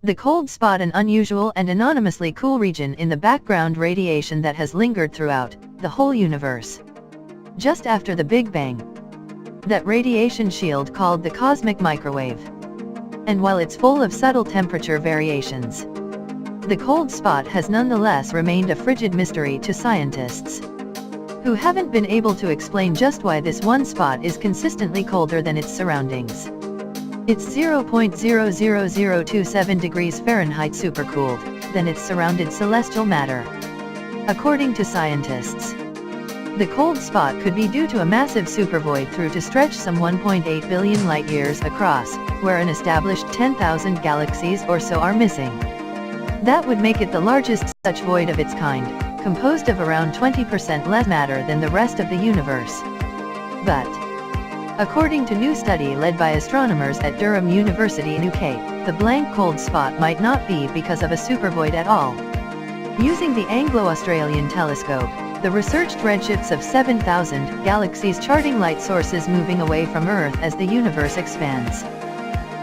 The cold spot, an unusual and anonymously cool region in the background radiation that has lingered throughout the whole universe. Just after the Big Bang. That radiation shield called the cosmic microwave. And while it's full of subtle temperature variations, the cold spot has nonetheless remained a frigid mystery to scientists, who haven't been able to explain just why this one spot is consistently colder than its surroundings. It's 0.00027 degrees Fahrenheit supercooled than its surrounded celestial matter. According to scientists, the cold spot could be due to a massive supervoid through to stretch some 1.8 billion light-years across, where an established 10,000 galaxies or so are missing. That would make it the largest such void of its kind, composed of around 20% less matter than the rest of the universe. But, according to new study led by astronomers at Durham University in UK, the blank cold spot might not be because of a supervoid at all. Using the Anglo-Australian telescope, the researched redshifts of 7,000 galaxies charting light sources moving away from Earth as the universe expands.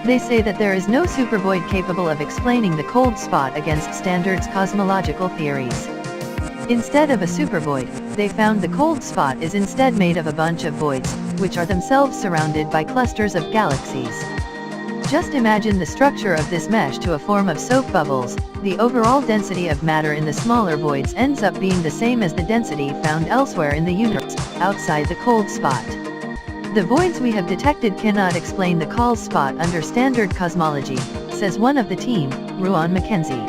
They say that there is no supervoid capable of explaining the cold spot against standard cosmological theories. Instead of a supervoid, they found the cold spot is instead made of a bunch of voids, which are themselves surrounded by clusters of galaxies. Just imagine the structure of this mesh to a form of soap bubbles. The overall density of matter in the smaller voids ends up being the same as the density found elsewhere in the universe, outside the cold spot. The voids we have detected cannot explain the cold spot under standard cosmology, says one of the team, Ruan Mackenzie.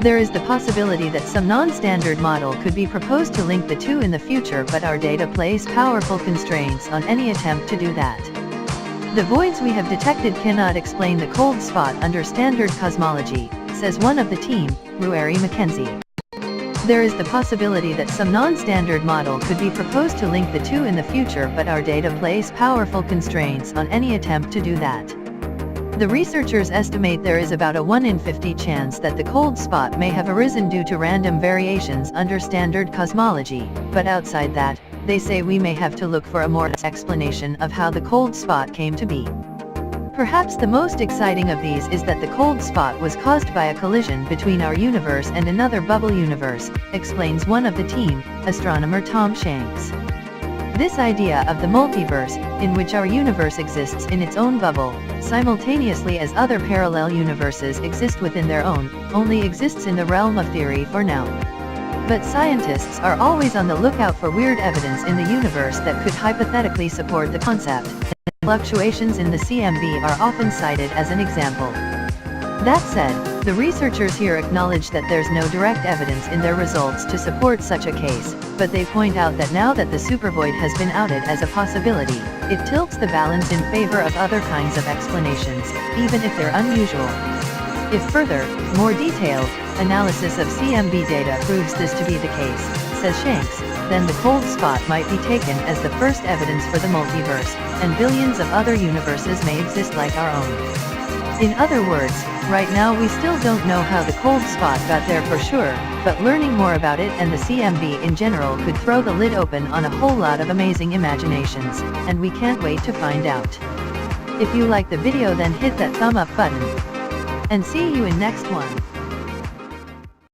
There is the possibility that some non-standard model could be proposed to link the two in the future, but our data place powerful constraints on any attempt to do that. The voids we have detected cannot explain the cold spot under standard cosmology, says one of the team, Ruari Mackenzie. There is the possibility that some non-standard model could be proposed to link the two in the future, but our data place powerful constraints on any attempt to do that. The researchers estimate there is about a 1 in 50 chance that the cold spot may have arisen due to random variations under standard cosmology, but outside that, they say we may have to look for a more explanation of how the cold spot came to be. Perhaps the most exciting of these is that the cold spot was caused by a collision between our universe and another bubble universe, explains one of the team, astronomer Tom Shanks. This idea of the multiverse, in which our universe exists in its own bubble, simultaneously as other parallel universes exist within their own, only exists in the realm of theory for now. But scientists are always on the lookout for weird evidence in the universe that could hypothetically support the concept, and fluctuations in the CMB are often cited as an example. That said, the researchers here acknowledge that there's no direct evidence in their results to support such a case, but they point out that now that the supervoid has been outed as a possibility, it tilts the balance in favor of other kinds of explanations, even if they're unusual. If further, more detailed analysis of CMB data proves this to be the case, says Shanks, then the cold spot might be taken as the first evidence for the multiverse, and billions of other universes may exist like our own. In other words, right now we still don't know how the cold spot got there for sure, but learning more about it and the CMB in general could throw the lid open on a whole lot of amazing imaginations, and we can't wait to find out. If you like the video, then hit that thumb up button. And see you in next one.